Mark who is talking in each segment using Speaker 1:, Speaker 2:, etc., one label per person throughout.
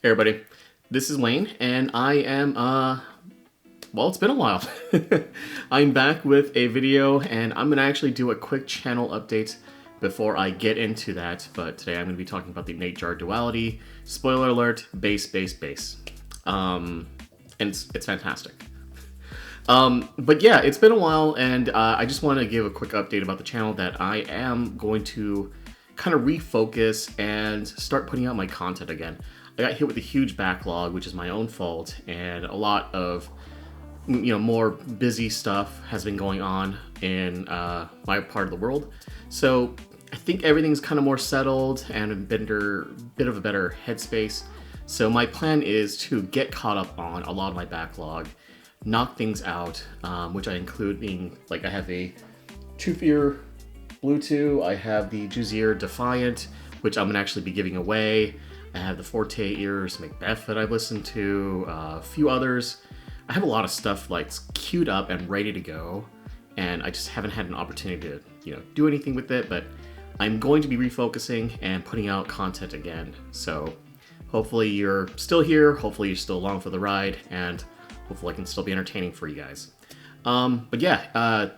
Speaker 1: Hey everybody, this is Wayne, and I am, well, it's been a while. I'm back with a video, and I'm going to actually do a quick channel update before I get into that, but today I'm going to be talking about the Nightjar Duality, spoiler alert, bass. And it's fantastic. But yeah, it's been a while, and I just want to give a quick update about the channel that I am going to kind of refocus and start putting out my content again. I got hit with a huge backlog, which is my own fault, and a lot of more busy stuff has been going on in my part of the world. So I think everything's kind of more settled and a bit of a better headspace. So my plan is to get caught up on a lot of my backlog, knock things out, which I include being like I have a Tooth Bluetooth, I have the Juzier Defiant, which I'm gonna actually be giving away. I have the Forte Ears Macbeth that I've listened to, a few others. I have a lot of stuff like queued up and ready to go, and I just haven't had an opportunity to do anything with it, but I'm going to be refocusing and putting out content again. So hopefully you're still here, hopefully you're still along for the ride, and hopefully I can still be entertaining for you guys. But yeah,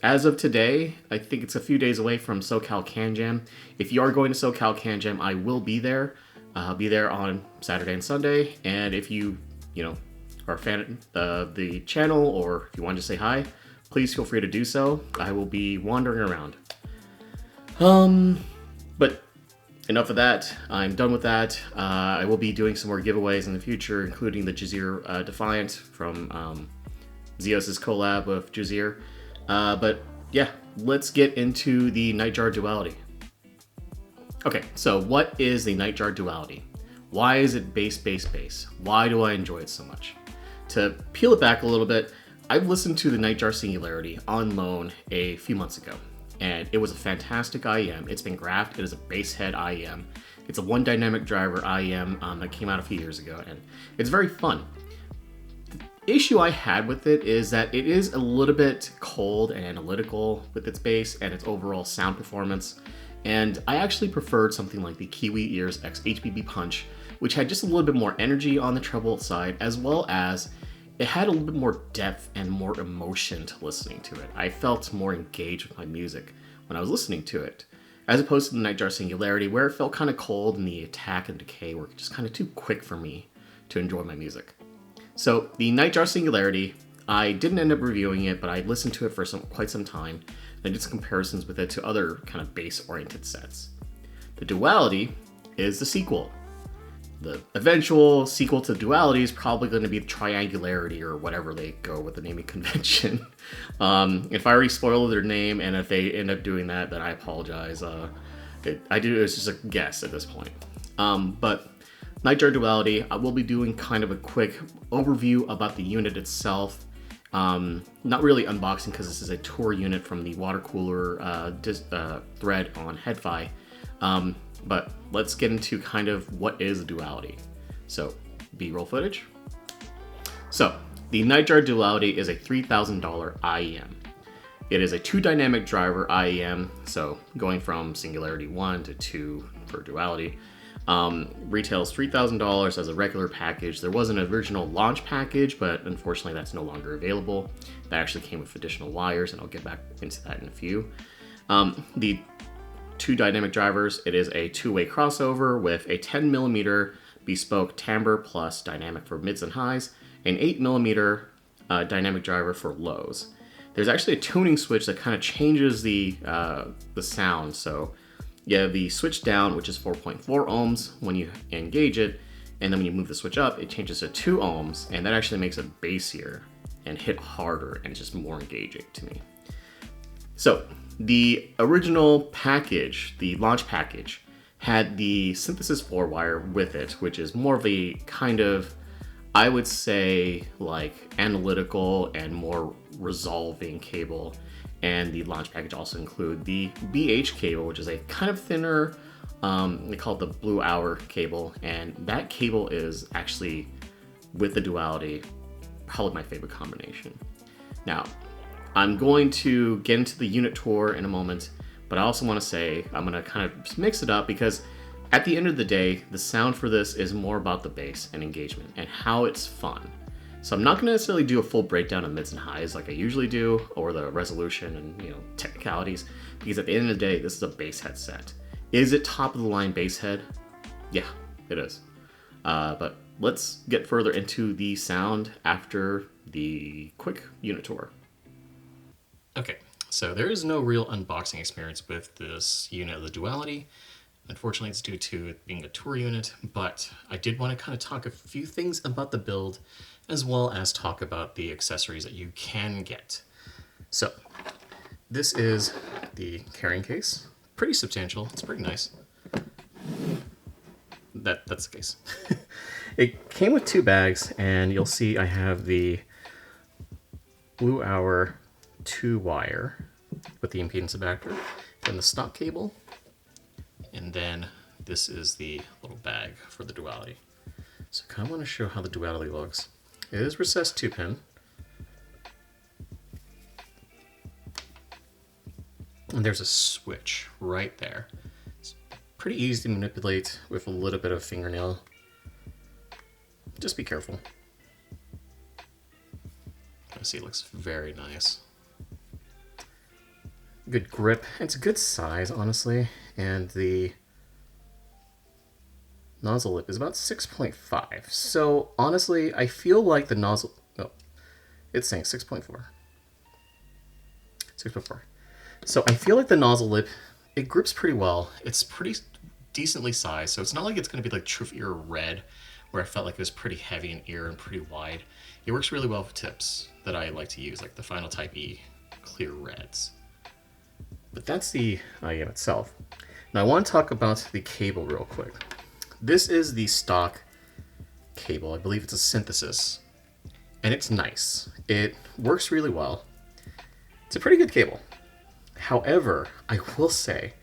Speaker 1: as of today, I think it's a few days away from SoCal Can Jam. If you are going to SoCal Can Jam, I will be there. I'll be there on Saturday and Sunday, and if you are a fan of the channel, or if you want to say hi, please feel free to do so. I will be wandering around. But enough of that. I'm done with that. I will be doing some more giveaways in the future, including the Juzier Defiant from Zeos's collab with Juzier. But yeah, let's get into the Nightjar Duality. Okay, so what is the Nightjar Duality? Why is it bass? Why do I enjoy it so much? To peel it back a little bit, I've listened to the Nightjar Singularity on loan a few months ago, and it was a fantastic IEM. It's been graphed. It is a Basshead IEM. It's a one dynamic driver IEM that came out a few years ago, and it's very fun. The issue I had with it is that it is a little bit cold and analytical with its bass and its overall sound performance. And I actually preferred something like the Kiwi Ears X HBB Punch, which had just a little bit more energy on the treble side, as well as it had a little bit more depth and more emotion to listening to it. I felt more engaged with my music when I was listening to it, as opposed to the Nightjar Singularity, where it felt kind of cold and the attack and decay were just kind of too quick for me to enjoy my music. So the Nightjar Singularity, I didn't end up reviewing it, but I listened to it for quite some time. I did some comparisons with it to other kind of bass-oriented sets. The Duality is the sequel. The eventual sequel to Duality is probably going to be the Triangularity, or whatever they go with the naming convention. If I already spoiled their name, and if they end up doing that, then I apologize. It's just a guess at this point. But Nightjar Duality, I will be doing kind of a quick overview about the unit itself. Not really unboxing, because this is a tour unit from the water cooler thread on Headfi. But let's get into kind of what is a Duality. So, B-roll footage. So, the Nightjar Duality is a $3,000 IEM. It is a 2 dynamic driver IEM, so going from Singularity 1 to 2 for Duality. Retails $3,000 as a regular package. There was an original launch package, but unfortunately that's no longer available. That actually came with additional wires, and I'll get back into that in a few. The 2 dynamic drivers, it is a 2-way crossover with a 10mm bespoke timbre plus dynamic for mids and highs, an 8mm dynamic driver for lows. There's actually a tuning switch that kind of changes the sound. So you have the switch down, which is 4.4 ohms when you engage it, and then when you move the switch up, it changes to 2 ohms, and that actually makes it bassier and hit harder and just more engaging to me. So the original package, the launch package, had the synthesis 4-wire with it, which is more of a kind of, I would say, like analytical and more resolving cable. And the launch package also include the BH cable, which is a kind of thinner, they call it the Blue Hour cable. And that cable is actually, with the Duality, probably my favorite combination. Now, I'm going to get into the unit tour in a moment, but I also want to say I'm going to kind of mix it up, because At the end of the day, the sound for this is more about the bass and engagement and how it's fun. So I'm not going to necessarily do a full breakdown of mids and highs like I usually do, or the resolution and technicalities, because at the end of the day, this is a Basshead set. Is it top of the line Basshead? Yeah, it is. But let's get further into the sound after the quick unit tour.
Speaker 2: Okay, so there is no real unboxing experience with this unit of the Duality. Unfortunately, it's due to it being a tour unit, but I did want to kind of talk a few things about the build, as well as talk about the accessories that you can get. So, this is the carrying case. Pretty substantial, it's pretty nice. That's the case. It came with 2 bags, and you'll see I have the Blue Hour 2-wire with the impedance adapter, then the stock cable, and then this is the little bag for the Duality. So I kind of want to show how the Duality looks. It is recessed 2-pin. And there's a switch right there. It's pretty easy to manipulate with a little bit of fingernail. Just be careful. See, it looks very nice. Good grip. It's a good size, honestly. And the nozzle lip is about 6.5. So, honestly, I feel like the nozzle... Oh, it's saying 6.4. 6.4. So, I feel like the nozzle lip, it grips pretty well. It's pretty decently sized. So, it's not like it's going to be like Truth Ear Red, where I felt like it was pretty heavy in ear and pretty wide. It works really well for tips that I like to use, like the Final Type E clear reds. But that's the IEM itself. Now I want to talk about the cable real quick. This is the stock cable. I believe it's a synthesis. And it's nice. It works really well. It's a pretty good cable. However, I will say,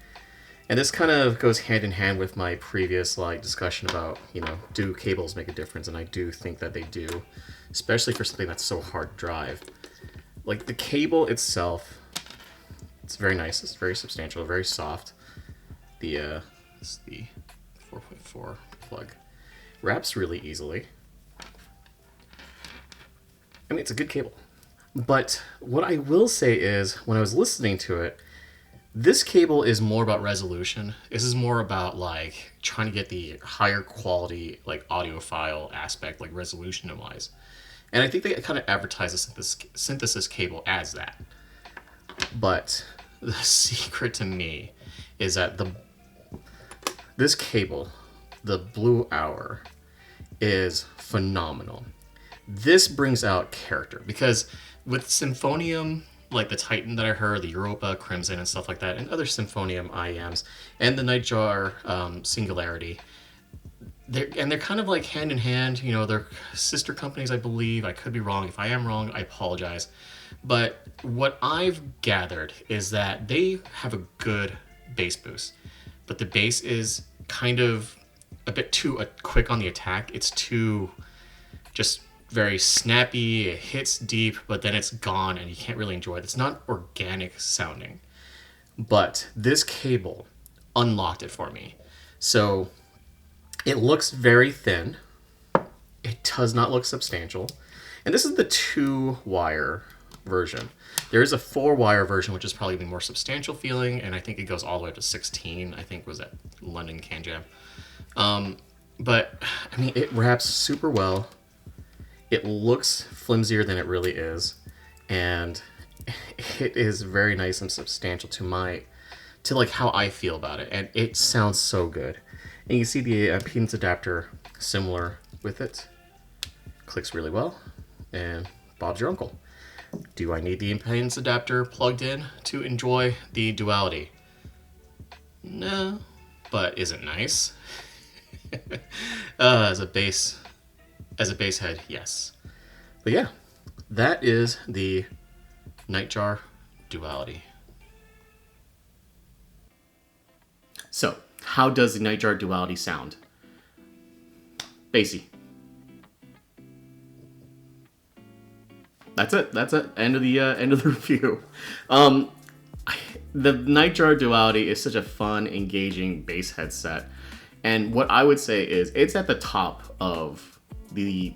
Speaker 2: and this kind of goes hand in hand with my previous discussion about, do cables make a difference? And I do think that they do, especially for something that's so hard to drive. Like the cable itself, it's very nice. It's very substantial, very soft. This is the 4.4 plug. Wraps really easily. I mean, it's a good cable. But what I will say is, when I was listening to it, this cable is more about resolution. This is more about trying to get the higher quality audiophile aspect, resolution wise. And I think they kind of advertise the synthesis cable as that. But the secret to me is that this cable, the Blue Hour, is phenomenal. This brings out character, because with Symphonium, like the Titan that I heard, the Europa, Crimson, and stuff like that, and other Symphonium IEMs, and the Nightjar Singularity, they're kind of hand in hand. They're sister companies, I believe. I could be wrong. If I am wrong, I apologize. But what I've gathered is that they have a good bass boost, but the bass is kind of a bit too quick on the attack. It's too just very snappy. It hits deep, but then it's gone and you can't really enjoy it. It's not organic sounding. But this cable unlocked it for me. So it looks very thin. It does not look substantial. And this is the 2-wire version. There is a 4-wire version, which is probably the more substantial feeling, and I think it goes all the way up to 16. I think was at London Can Jam. But I mean, it wraps super well. It looks flimsier than it really is, and it is very nice and substantial to how I feel about it, and it sounds so good. And you can see the impedance adapter similar with it. Clicks really well, and Bob's your uncle. Do I need the impedance adapter plugged in to enjoy the Duality? No, but is it nice? As a bass head, yes. But yeah, that is the Nightjar Duality.
Speaker 1: So, how does the Nightjar Duality sound? Bassy. That's it. End of the review. The Nightjar Duality is such a fun, engaging bass headset. And what I would say is it's at the top of the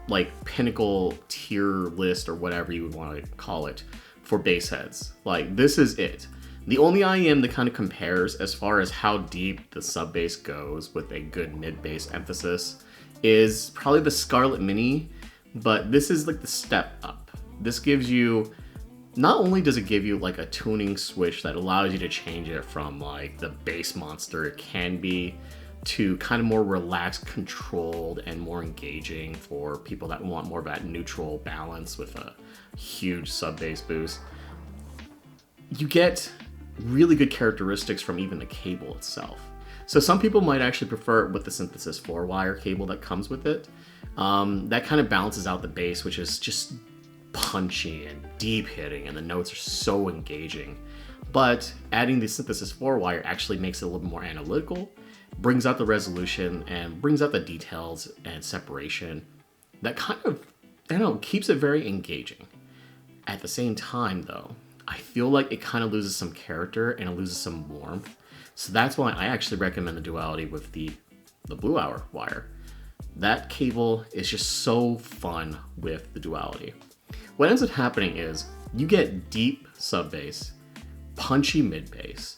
Speaker 1: like pinnacle tier list or whatever you would want to call it for bass heads. Like this is it. The only IEM that kind of compares as far as how deep the sub bass goes with a good mid bass emphasis is probably the Scarlett Mini, but this is like the step up. This gives you, not only does it give you like a tuning switch that allows you to change it from like the bass monster it can be to kind of more relaxed, controlled, and more engaging for people that want more of that neutral balance with a huge sub bass boost. You get really good characteristics from even the cable itself. So some people might actually prefer it with the Synthesis 4-wire cable that comes with it. That kind of balances out the bass, which is just punchy and deep hitting, and the notes are so engaging. But adding the Synthesis 4-wire actually makes it a little bit more analytical, brings out the resolution, and brings out the details and separation that kind of, I don't know, keeps it very engaging. At the same time, though, I feel like it kind of loses some character and it loses some warmth. So that's why I actually recommend the Duality with the Blue Hour wire. That cable is just so fun with the Duality. What ends up happening is you get deep sub bass, punchy mid bass.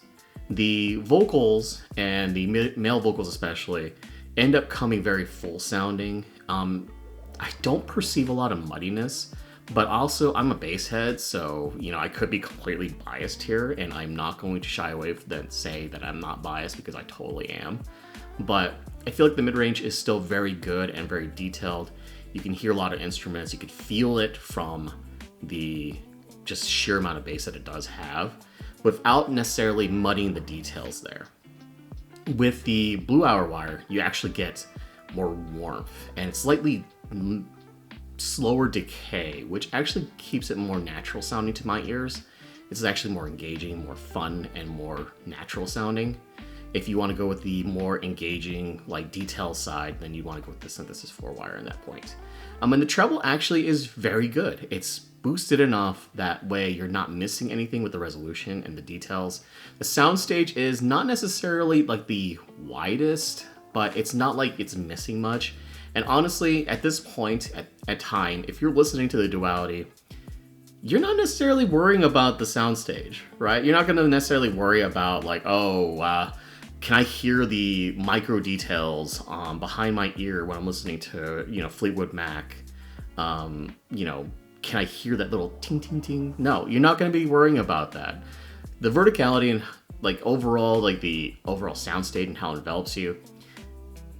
Speaker 1: The vocals and the male vocals especially end up coming very full sounding. I don't perceive a lot of muddiness. But also, I'm a bass head, so, you know, I could be completely biased here, and I'm not going to shy away from say that I'm not biased, because I totally am. But I feel like the mid-range is still very good and very detailed. You can hear a lot of instruments. You can feel it from the just sheer amount of bass that it does have, without necessarily muddying the details there. With the Blue Hour wire, you actually get more warmth, and slightly slower decay, which actually keeps it more natural sounding to my ears. This is actually more engaging, more fun, and more natural sounding. If you want to go with the more engaging, like detail side, then you want to go with the Synthesis 4-wire in that point. And the treble actually is very good. It's boosted enough that way you're not missing anything with the resolution and the details. The soundstage is not necessarily like the widest, but it's not like it's missing much. And honestly, at this point, at time, if you're listening to the Duality, you're not necessarily worrying about the soundstage, right? You're not going to necessarily worry about like, can I hear the micro details behind my ear when I'm listening to, you know, Fleetwood Mac? You know, can I hear that little ting ting ting? No, you're not going to be worrying about that. The verticality and like overall, like the overall soundstage and how it envelops you,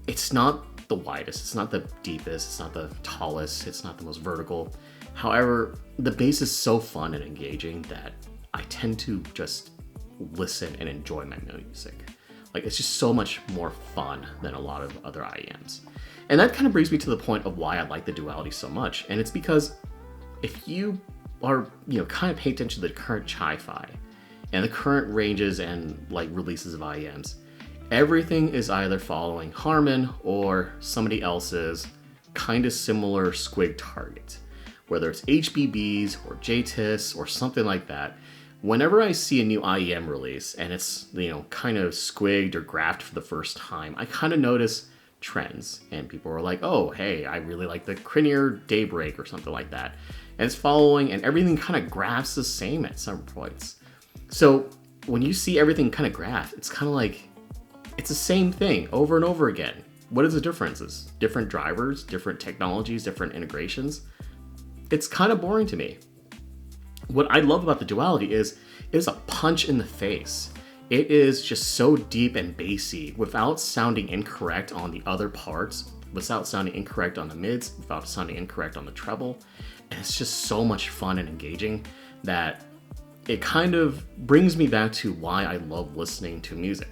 Speaker 1: it's not the widest, it's not the deepest, it's not the tallest, it's not the most vertical. However, the bass is so fun and engaging that I tend to just listen and enjoy my music. Like, it's just so much more fun than a lot of other IEMs. And that kind of brings me to the point of why I like the Duality so much. And it's because if you are, you know, kind of pay attention to the current chi-fi and the current ranges and like releases of IEMs, everything is either following Harman or somebody else's kind of similar squig target. Whether it's HBBs or JTIS or something like that, whenever I see a new IEM release and it's, you know, kind of squigged or graphed for the first time, I kind of notice trends. And people are like, oh, hey, I really like the Crinier Daybreak or something like that. And it's following, and everything kind of graphs the same at some points. So when you see everything kind of graph, it's kind of like, it's the same thing over and over again. What is the differences? Different drivers, different technologies, different integrations. It's kind of boring to me. What I love about the Duality is a punch in the face. It is just so deep and bassy without sounding incorrect on the other parts, without sounding incorrect on the mids, without sounding incorrect on the treble. And it's just so much fun and engaging that it kind of brings me back to why I love listening to music.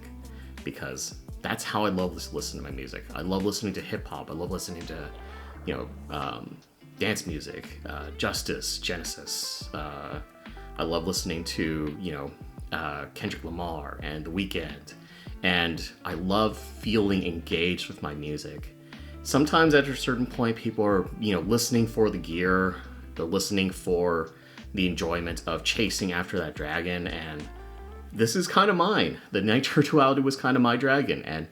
Speaker 1: Because that's how I love listening to my music. I love listening to hip hop. I love listening to, you know, dance music, Justice, Genesis. I love listening to, you know, Kendrick Lamar and The Weeknd. And I love feeling engaged with my music. Sometimes at a certain point, people are, you know, listening for the gear. They're listening for the enjoyment of chasing after that dragon, and this is kind of mine. The Nightjar Duality was kind of my dragon, and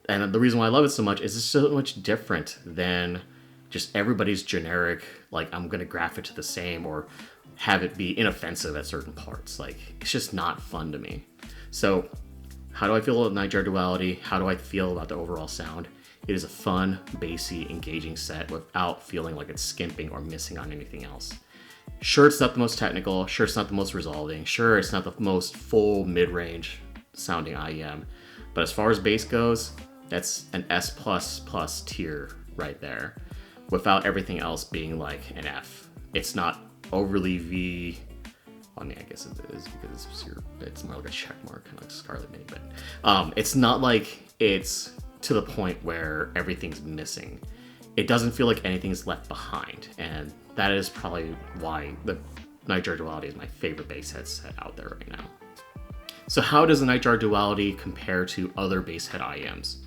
Speaker 1: And the reason why I love it so much is it's so much different than just everybody's generic, like, I'm going to graph it to the same or have it be inoffensive at certain parts. Like, it's just not fun to me. So how do I feel about Nightjar Duality? How do I feel about the overall sound? It is a fun, bassy, engaging set without feeling like it's skimping or missing on anything else. Sure, it's not the most technical. Sure, it's not the most resolving. Sure, it's not the most full mid-range sounding IEM. But as far as bass goes, that's an S++ tier right there, without everything else being like an F. It's not overly V. I mean, I guess it is because it's more like a check mark, kind of like Scarlet Mini, but it's not like it's to the point where everything's missing. It doesn't feel like anything's left behind, and that is probably why the Nightjar Duality is my favorite bass head set out there right now. So how does the Nightjar Duality compare to other bass head IEMs?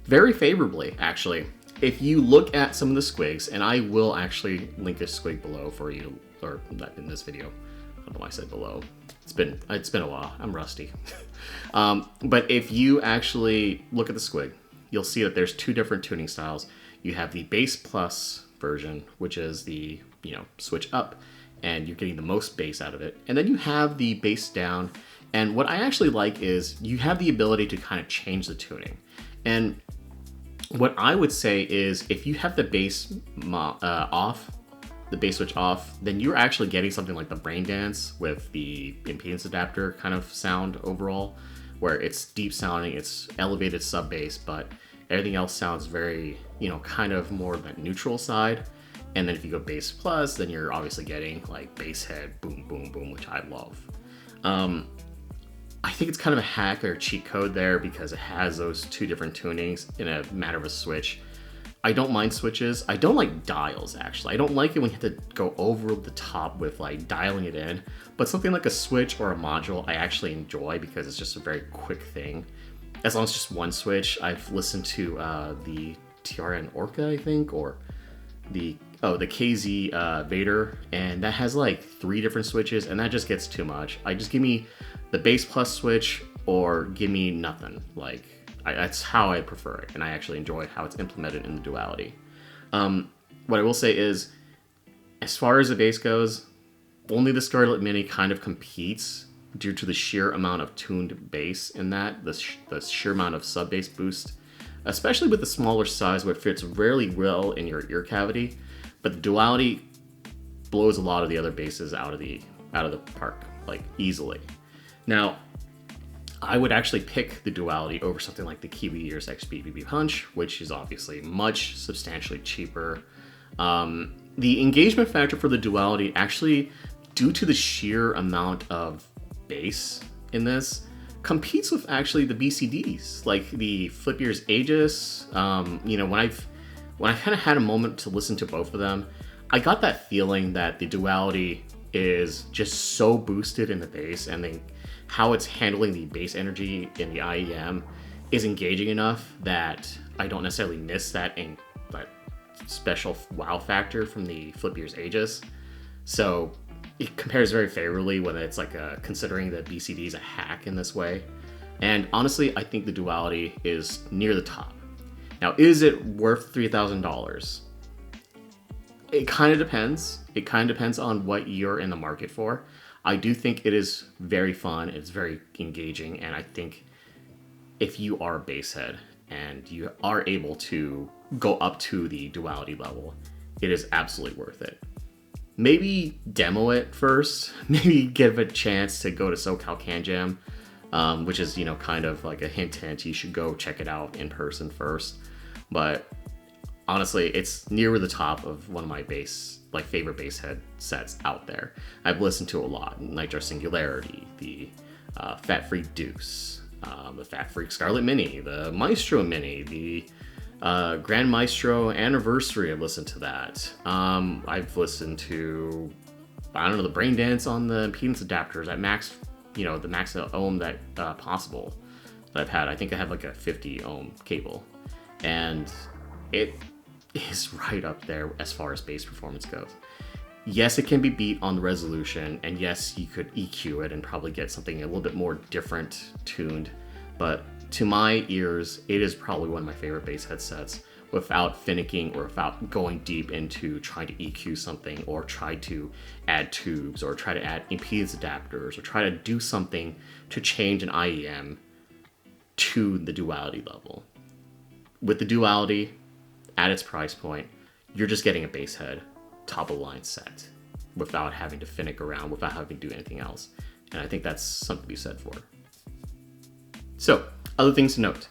Speaker 1: Very favorably, actually. If you look at some of the squigs, and I will actually link a squig below for you, or in this video. I don't know why I said below. It's been a while. I'm rusty. But if you actually look at the squig, you'll see that there's two different tuning styles. You have the bass plus version, which is the, switch up, and you're getting the most bass out of it. And then you have the bass down. And what I actually like is you have the ability to kind of change the tuning. And what I would say is if you have the bass off, the bass switch off, then you're actually getting something like the brain dance with the impedance adapter kind of sound overall, where it's deep sounding, it's elevated sub bass, but everything else sounds very, kind of more of that neutral side. And then if you go bass plus, then you're obviously getting like Basshead, boom, boom, boom, which I love. I think it's kind of a hack or cheat code there because it has those two different tunings in a matter of a switch. I don't mind switches. I don't like dials, actually. I don't like it when you have to go over the top with like dialing it in, but something like a switch or a module I actually enjoy because it's just a very quick thing. As long as it's just one switch. I've listened to the TRN Orca, I think, or the KZ Vader, and that has like 3 different switches, and that just gets too much. Just give me the bass plus switch or give me nothing. Like, that's how I prefer it, and I actually enjoy how it's implemented in the Duality. What I will say is, as far as the bass goes, only the Scarlet Mini kind of competes due to the sheer amount of tuned bass in that, the sheer amount of sub bass boost, especially with the smaller size where it fits really well in your ear cavity. But the Duality blows a lot of the other basses out of the park, like, easily. Now, I would actually pick the Duality over something like the Kiwi Ears XBBB Punch, which is obviously much substantially cheaper. The engagement factor for the Duality, actually, due to the sheer amount of bass in this, competes with actually the BCDs, like the Flip Ears Aegis. When I kind of had a moment to listen to both of them, I got that feeling that the Duality is just so boosted in the bass, and then how it's handling the bass energy in the IEM is engaging enough that I don't necessarily miss that special wow factor from the Flip Ears Aegis. So it compares very favorably when it's like considering that BCD is a hack in this way. And honestly, I think the Duality is near the top. Now, is it worth $3,000? It kind of depends. It kind of depends on what you're in the market for. I do think it is very fun. It's very engaging. And I think if you are a bass head and you are able to go up to the Duality level, it is absolutely worth it. Maybe demo it first. Maybe give it a chance to go to SoCal Can Jam, which is, kind of like a hint. You should go check it out in person first. But honestly, it's near the top of one of my favorite bass head sets out there. I've listened to a lot. Nightjar Singularity, the Fat Freak Deuce, the Fat Freak Scarlet Mini, the Maestro Mini, the Grand Maestro Anniversary. I've listened to that. I've listened to, the Brain Dance on the impedance adapters at max, the max ohm that possible that I've had. I think I have like a 50 ohm cable, and it is right up there as far as bass performance goes. Yes, it can be beat on the resolution, and yes, you could EQ it and probably get something a little bit more different tuned, but to my ears, it is probably one of my favorite bass headsets without finicking or without going deep into trying to EQ something or try to add tubes or try to add impedance adapters or try to do something to change an IEM to the Duality level. With the Duality at its price point, you're just getting a bass head top of the line set without having to finick around, without having to do anything else. And I think that's something to be said for. So, other things to note.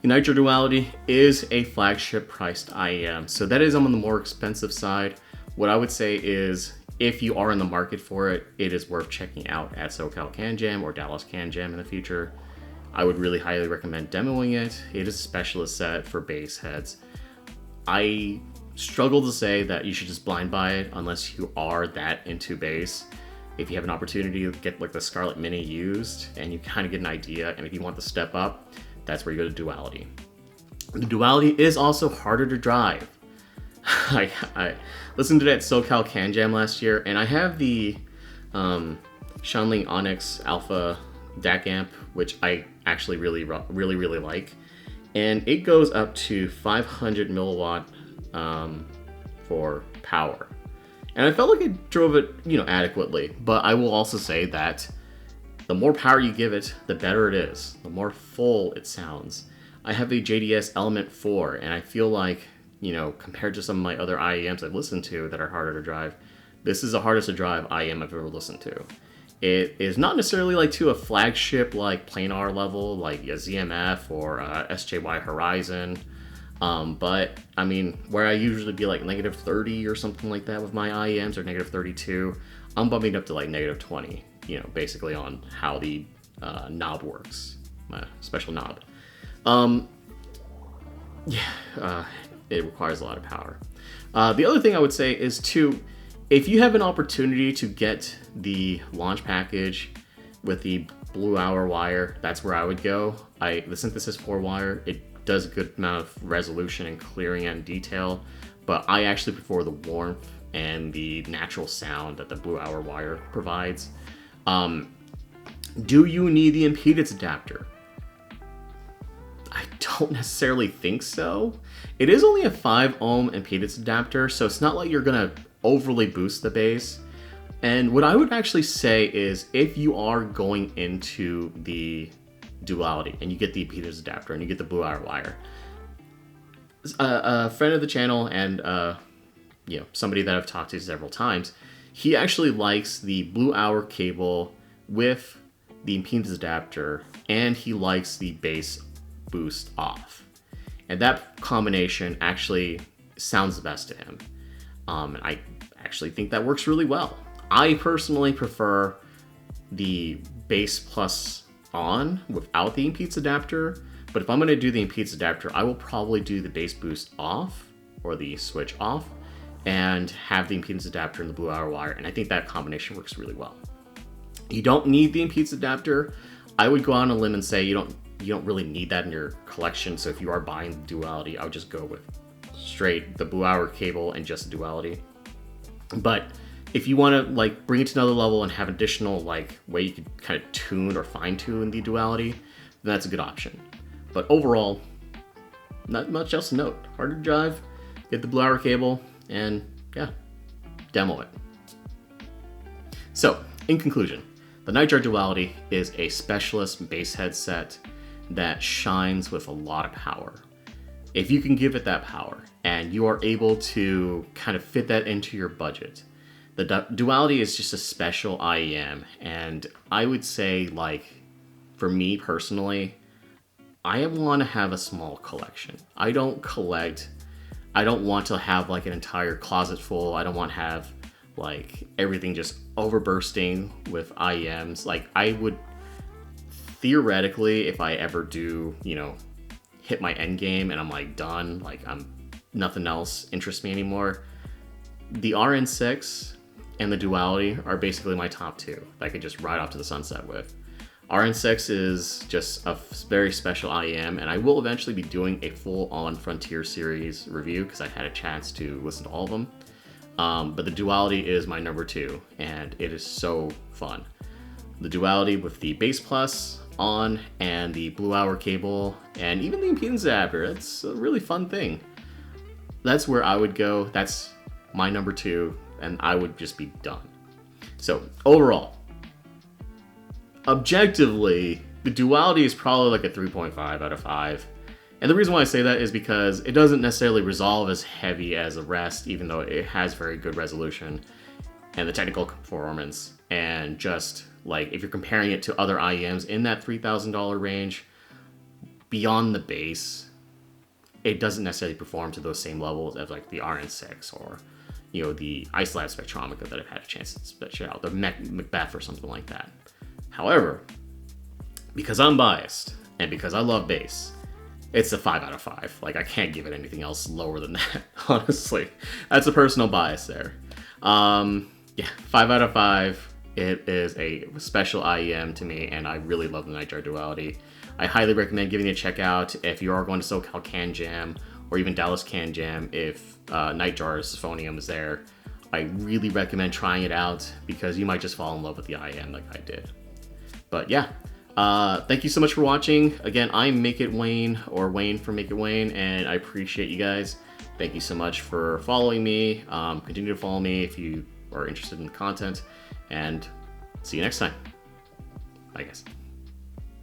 Speaker 1: The Nightjar Duality is a flagship priced IEM, so that is on the more expensive side. What I would say is, if you are in the market for it, it is worth checking out at SoCal Can Jam or Dallas Can Jam in the future. I would really highly recommend demoing it. It is a specialist set for bass heads. I struggle to say that you should just blind buy it unless you are that into bass. If you have an opportunity to get like the Scarlett Mini used and you kind of get an idea, and if you want to step up, that's where you go to Duality. The Duality is also harder to drive. I listened to that SoCal Can Jam last year, and I have the Shanling Onyx Alpha DAC amp, which I actually really like, and it goes up to 500 milliwatt for power. And I felt like it drove it, adequately. But I will also say that the more power you give it, the better it is. The more full it sounds. I have a JDS Element 4, and I feel like, compared to some of my other IEMs I've listened to that are harder to drive, this is the hardest to drive IEM I've ever listened to. It is not necessarily like to a flagship like planar level, like a ZMF or SJY Horizon. But I mean, where I usually be like -30 or something like that with my IEMs, or -32, I'm bumping up to like -20, basically on how the knob works, my special knob. It requires a lot of power. The other thing I would say is if you have an opportunity to get the launch package with the Blue Hour wire, that's where I would go. The Synthesis 4 wire, it does a good amount of resolution and clearing and detail, but I actually prefer the warmth and the natural sound that the Blue Hour wire provides. Do you need the impedance adapter? I don't necessarily think so. It is only a 5 ohm impedance adapter, so it's not like you're gonna overly boost the bass. And what I would actually say is, if you are going into the Duality and you get the impedance adapter and you get the Blue Hour wire, a friend of the channel and somebody that I've talked to several times, he actually likes the Blue Hour cable with the impedance adapter, and he likes the bass boost off, and that combination actually sounds the best to him. And I actually think that works really well. I personally prefer the bass plus on without the impedance adapter, but if I'm going to do the impedance adapter, I will probably do the bass boost off or the switch off and have the impedance adapter and the Blue Hour wire, and I think that combination works really well. You don't need the impedance adapter. I would go on a limb and say you don't really need that in your collection, so if you are buying the Duality, I would just go with straight the Blue Hour cable and just the Duality. But if you want to bring it to another level and have additional way you could kind of tune or fine tune the Duality, then that's a good option. But overall, not much else to note. Harder to drive, get the Blue Hour cable, and demo it. So, in conclusion, the Nightjar Duality is a specialist bass headset that shines with a lot of power. If you can give it that power and you are able to kind of fit that into your budget, the Duality is just a special IEM. And I would say, for me personally, I want to have a small collection. I don't want to have an entire closet full. I don't want to have everything just overbursting with IEMs. I would theoretically, if I ever do, hit my end game and I'm done, nothing else interests me anymore, the RN6 and the Duality are basically my top two that I could just ride off to the sunset with. RN6 is just a very special IEM, and I will eventually be doing a full-on Frontier series review because I had a chance to listen to all of them. But the Duality is my number two, and it is so fun. The Duality with the Bass Plus on, and the Blue Hour cable, and even the impedance adapter. That's a really fun thing. That's where I would go. That's my number 2, and I would just be done. So overall, objectively, the Duality is probably like a 3.5 out of 5. And the reason why I say that is because it doesn't necessarily resolve as heavy as the rest, even though it has very good resolution and the technical performance. And just like if you're comparing it to other IEMs in that $3,000 range, beyond the bass, it doesn't necessarily perform to those same levels as like the RN6 or, you know, the Isolab Spectrometer that I've had a chance to check out, the Macbeth or something like that. However, because I'm biased and because I love bass, it's a 5 out of 5. Like, I can't give it anything else lower than that, honestly. That's a personal bias there. Yeah, 5 out of 5. It is a special IEM to me, and I really love the Nightjar Duality. I highly recommend giving it a check out if you are going to SoCal Can Jam, or even Dallas Can Jam if Nightjar's Euphonium is there. I really recommend trying it out because you might just fall in love with the IEM like I did. But yeah. Thank you so much for watching. Again, I'm Make It Wayne, or Wayne from Make It Wayne, and I appreciate you guys. Thank you so much for following me. Continue to follow me if you are interested in the content, and see you next time. Bye, guys.